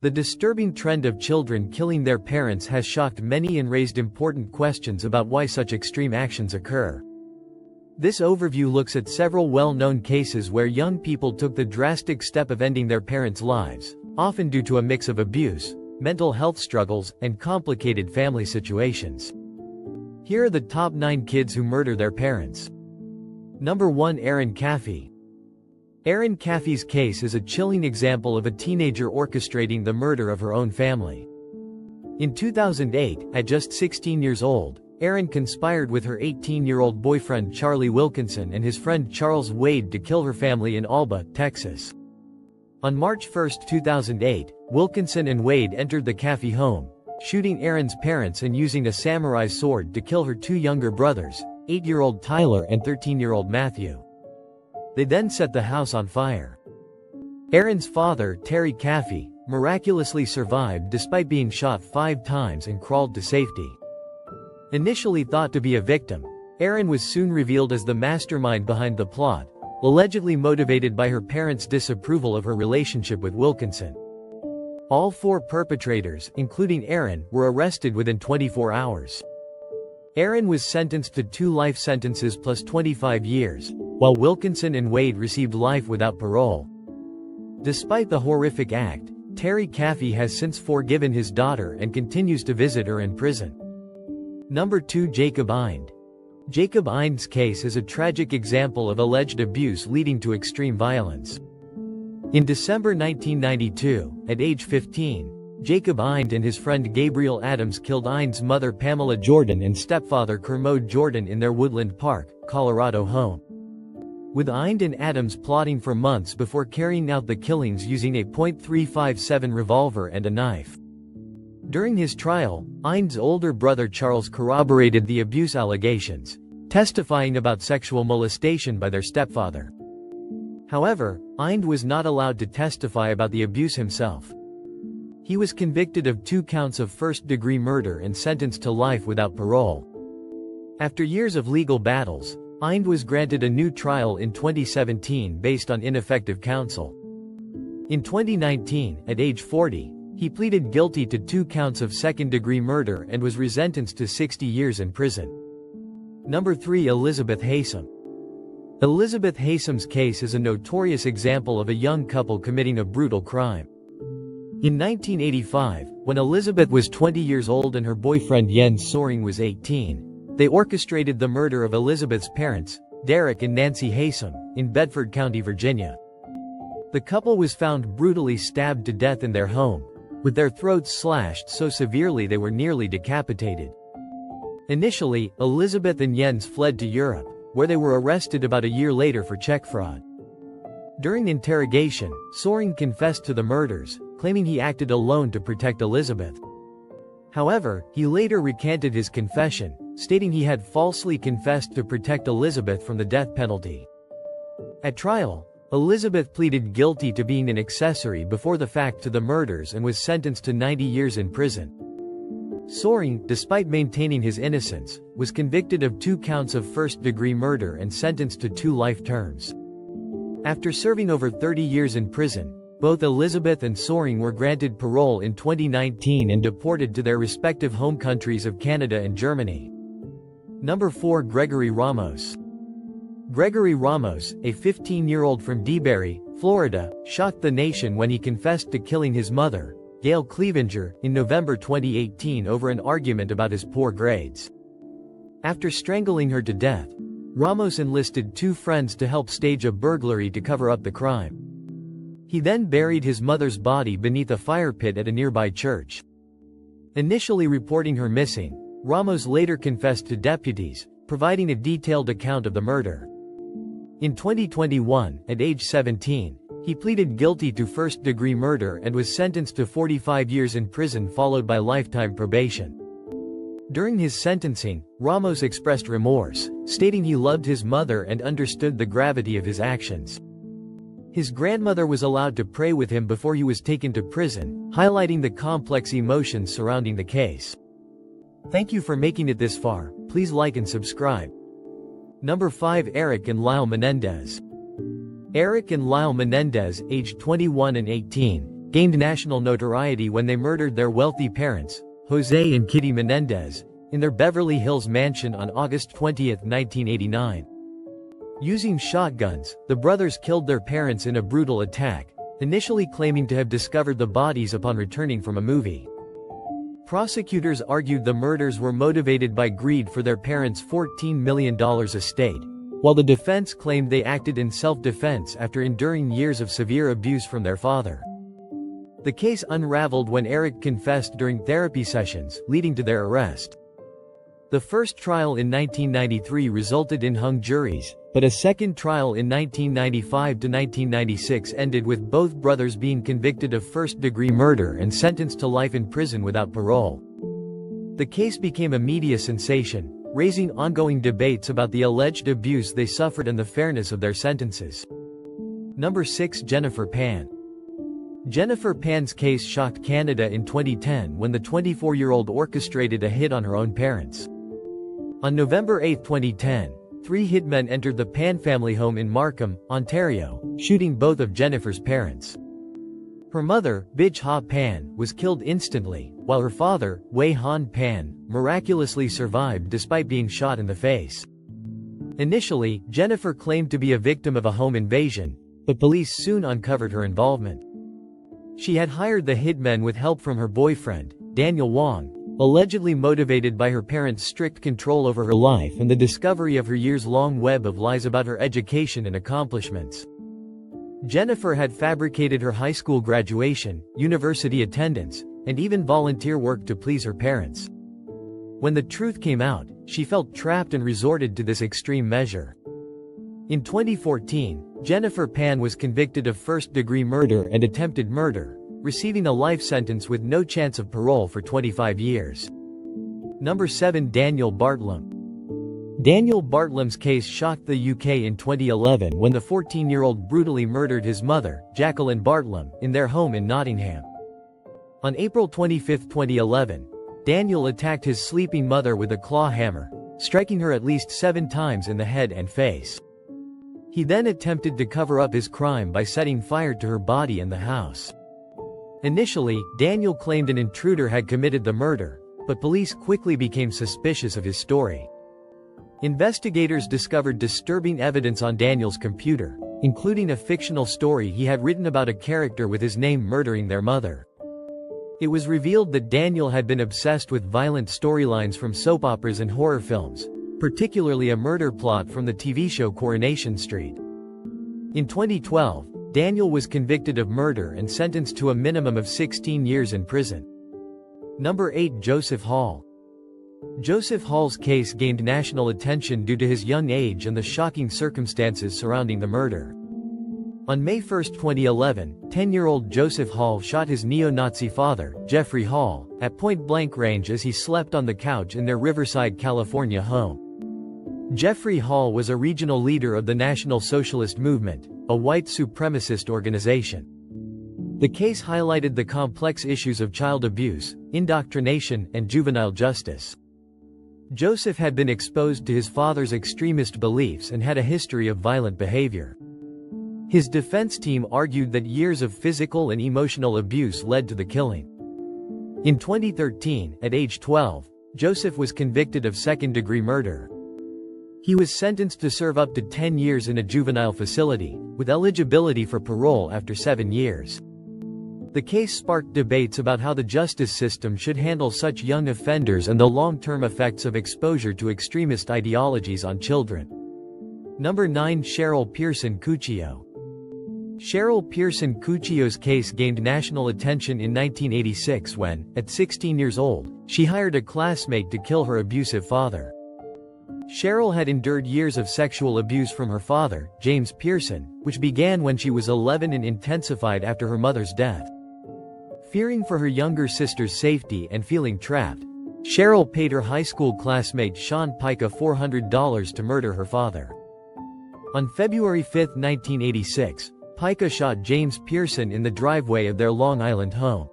The disturbing trend of children killing their parents has shocked many and raised important questions about why such extreme actions occur. This overview looks at several well-known cases where young people took the drastic step of ending their parents' lives, often due to a mix of abuse, mental health struggles, and complicated family situations. Here are the top 9 kids who murder their parents. Number 1. Erin Caffey. Erin Caffey's case is a chilling example of a teenager orchestrating the murder of her own family. In 2008, at just 16 years old, Erin conspired with her 18-year-old boyfriend Charlie Wilkinson and his friend Charles Wade to kill her family in Alba, Texas. On March 1, 2008, Wilkinson and Wade entered the Caffey home, shooting Erin's parents and using a samurai sword to kill her 2 younger brothers, 8-year-old Tyler and 13-year-old Matthew. They then set the house on fire. Erin's father, Terry Caffey, miraculously survived despite being shot 5 times and crawled to safety. Initially thought to be a victim, Erin was soon revealed as the mastermind behind the plot, allegedly motivated by her parents' disapproval of her relationship with Wilkinson. All 4 perpetrators, including Erin, were arrested within 24 hours. Erin was sentenced to 2 life sentences plus 25 years, while Wilkinson and Wade received life without parole. Despite the horrific act, Terry Caffey has since forgiven his daughter and continues to visit her in prison. Number 2. Jacob Ind. Jacob Ind's case is a tragic example of alleged abuse leading to extreme violence. In December 1992, at age 15, Jacob Ind and his friend Gabriel Adams killed Ind's mother Pamela Jordan and stepfather Kermode Jordan in their Woodland Park, Colorado home. With Ind and Adams plotting for months before carrying out the killings using a .357 revolver and a knife. During his trial, Ind's older brother Charles corroborated the abuse allegations, testifying about sexual molestation by their stepfather. However, Ind was not allowed to testify about the abuse himself. He was convicted of 2 counts of first-degree murder and sentenced to life without parole. After years of legal battles, Ind was granted a new trial in 2017 based on ineffective counsel. In 2019, at age 40, he pleaded guilty to 2 counts of second-degree murder and was resentenced to 60 years in prison. Number 3. Elizabeth Haysom. Elizabeth Haysom's case is a notorious example of a young couple committing a brutal crime. In 1985, when Elizabeth was 20 years old and her boyfriend Jens Soering was 18, they orchestrated the murder of Elizabeth's parents, Derek and Nancy Haysom, in Bedford County, Virginia. The couple was found brutally stabbed to death in their home, with their throats slashed so severely they were nearly decapitated. Initially, Elizabeth and Jens fled to Europe, where they were arrested about a year later for check fraud. During interrogation, Soering confessed to the murders, claiming he acted alone to protect Elizabeth. However, he later recanted his confession, stating he had falsely confessed to protect Elizabeth from the death penalty. At trial, Elizabeth pleaded guilty to being an accessory before the fact to the murders and was sentenced to 90 years in prison. Soering, despite maintaining his innocence, was convicted of 2 counts of first-degree murder and sentenced to 2 life terms. After serving over 30 years in prison, both Elizabeth and Soering were granted parole in 2019 and deported to their respective home countries of Canada and Germany. Number 4. Gregory Ramos. Gregory Ramos, a 15-year-old from DeBary, Florida, shocked the nation when he confessed to killing his mother, Gail Clevenger, in November 2018 over an argument about his poor grades. After strangling her to death, Ramos enlisted 2 friends to help stage a burglary to cover up the crime. He then buried his mother's body beneath a fire pit at a nearby church. Initially reporting her missing, Ramos later confessed to deputies, providing a detailed account of the murder. In 2021, at age 17, he pleaded guilty to first-degree murder and was sentenced to 45 years in prison followed by lifetime probation. During his sentencing, Ramos expressed remorse, stating he loved his mother and understood the gravity of his actions. His grandmother was allowed to pray with him before he was taken to prison, highlighting the complex emotions surrounding the case. Thank you for making it this far. Please like and subscribe. Number 5. Eric and Lyle Menendez. Eric and Lyle Menendez, aged 21 and 18, gained national notoriety when they murdered their wealthy parents, Jose and Kitty Menendez, in their Beverly Hills mansion on August 20, 1989. Using shotguns, the brothers killed their parents in a brutal attack, initially claiming to have discovered the bodies upon returning from a movie. Prosecutors argued the murders were motivated by greed for their parents' $14 million estate, while the defense claimed they acted in self-defense after enduring years of severe abuse from their father. The case unraveled when Eric confessed during therapy sessions, leading to their arrest. The first trial in 1993 resulted in hung juries, but a second trial in 1995 to 1996 ended with both brothers being convicted of first-degree murder and sentenced to life in prison without parole. The case became a media sensation, raising ongoing debates about the alleged abuse they suffered and the fairness of their sentences. Number 6. Jennifer Pan. Jennifer Pan's case shocked Canada in 2010 when the 24-year-old orchestrated a hit on her own parents. On November 8, 2010, 3 hitmen entered the Pan family home in Markham, Ontario, shooting both of Jennifer's parents. Her mother, Bij Ha Pan, was killed instantly, while her father, Wei Han Pan, miraculously survived despite being shot in the face. Initially, Jennifer claimed to be a victim of a home invasion, but police soon uncovered her involvement. She had hired the hitmen with help from her boyfriend, Daniel Wong, allegedly motivated by her parents' strict control over her life and the discovery of her years-long web of lies about her education and accomplishments. Jennifer had fabricated her high school graduation, university attendance, and even volunteer work to please her parents. When the truth came out, she felt trapped and resorted to this extreme measure. In 2014, Jennifer Pan was convicted of first-degree murder and attempted murder, receiving a life sentence with no chance of parole for 25 years. Number 7. Daniel Bartlam. Daniel Bartlam's case shocked the UK in 2011 when the 14-year-old brutally murdered his mother, Jacqueline Bartlam, in their home in Nottingham. On April 25, 2011, Daniel attacked his sleeping mother with a claw hammer, striking her at least 7 times in the head and face. He then attempted to cover up his crime by setting fire to her body and the house. Initially, Daniel claimed an intruder had committed the murder, but police quickly became suspicious of his story. Investigators discovered disturbing evidence on Daniel's computer, including a fictional story he had written about a character with his name murdering their mother. It was revealed that Daniel had been obsessed with violent storylines from soap operas and horror films, particularly a murder plot from the TV show Coronation Street. In 2012, Daniel was convicted of murder and sentenced to a minimum of 16 years in prison. Number 8. Joseph Hall. Joseph Hall's case gained national attention due to his young age and the shocking circumstances surrounding the murder. On May 1, 2011, 10-year-old Joseph Hall shot his neo-Nazi father, Jeffrey Hall, at point-blank range as he slept on the couch in their Riverside, California home. Jeffrey Hall was a regional leader of the National Socialist Movement, a white supremacist organization. The case highlighted the complex issues of child abuse, indoctrination, and juvenile justice. Joseph had been exposed to his father's extremist beliefs and had a history of violent behavior. His defense team argued that years of physical and emotional abuse led to the killing. In 2013, at age 12, Joseph was convicted of second-degree murder. He was sentenced to serve up to 10 years in a juvenile facility, with eligibility for parole after 7 years. The case sparked debates about how the justice system should handle such young offenders and the long-term effects of exposure to extremist ideologies on children. Number 9. Cheryl Pearson Cuccio. Cheryl Pearson Cuccio's case gained national attention in 1986 when, at 16 years old, she hired a classmate to kill her abusive father. Cheryl had endured years of sexual abuse from her father, James Pearson, which began when she was 11 and intensified after her mother's death. Fearing for her younger sister's safety and feeling trapped, Cheryl paid her high school classmate Sean Pica $400 to murder her father. On February 5, 1986, Pica shot James Pearson in the driveway of their Long Island home.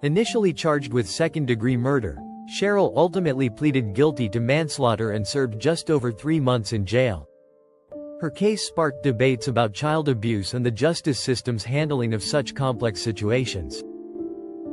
Initially charged with second-degree murder, Cheryl ultimately pleaded guilty to manslaughter and served just over 3 months in jail. Her case sparked debates about child abuse and the justice system's handling of such complex situations.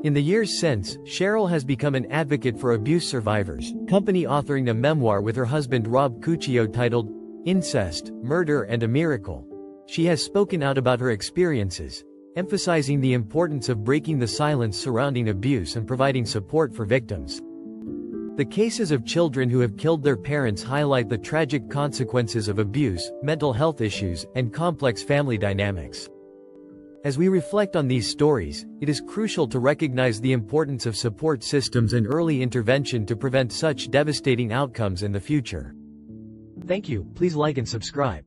In the years since, Cheryl has become an advocate for abuse survivors, authoring a memoir with her husband Rob Cuccio titled, Incest, Murder and a Miracle. She has spoken out about her experiences, emphasizing the importance of breaking the silence surrounding abuse and providing support for victims. The cases of children who have killed their parents highlight the tragic consequences of abuse, mental health issues, and complex family dynamics. As we reflect on these stories, it is crucial to recognize the importance of support systems and early intervention to prevent such devastating outcomes in the future. Thank you, please like and subscribe.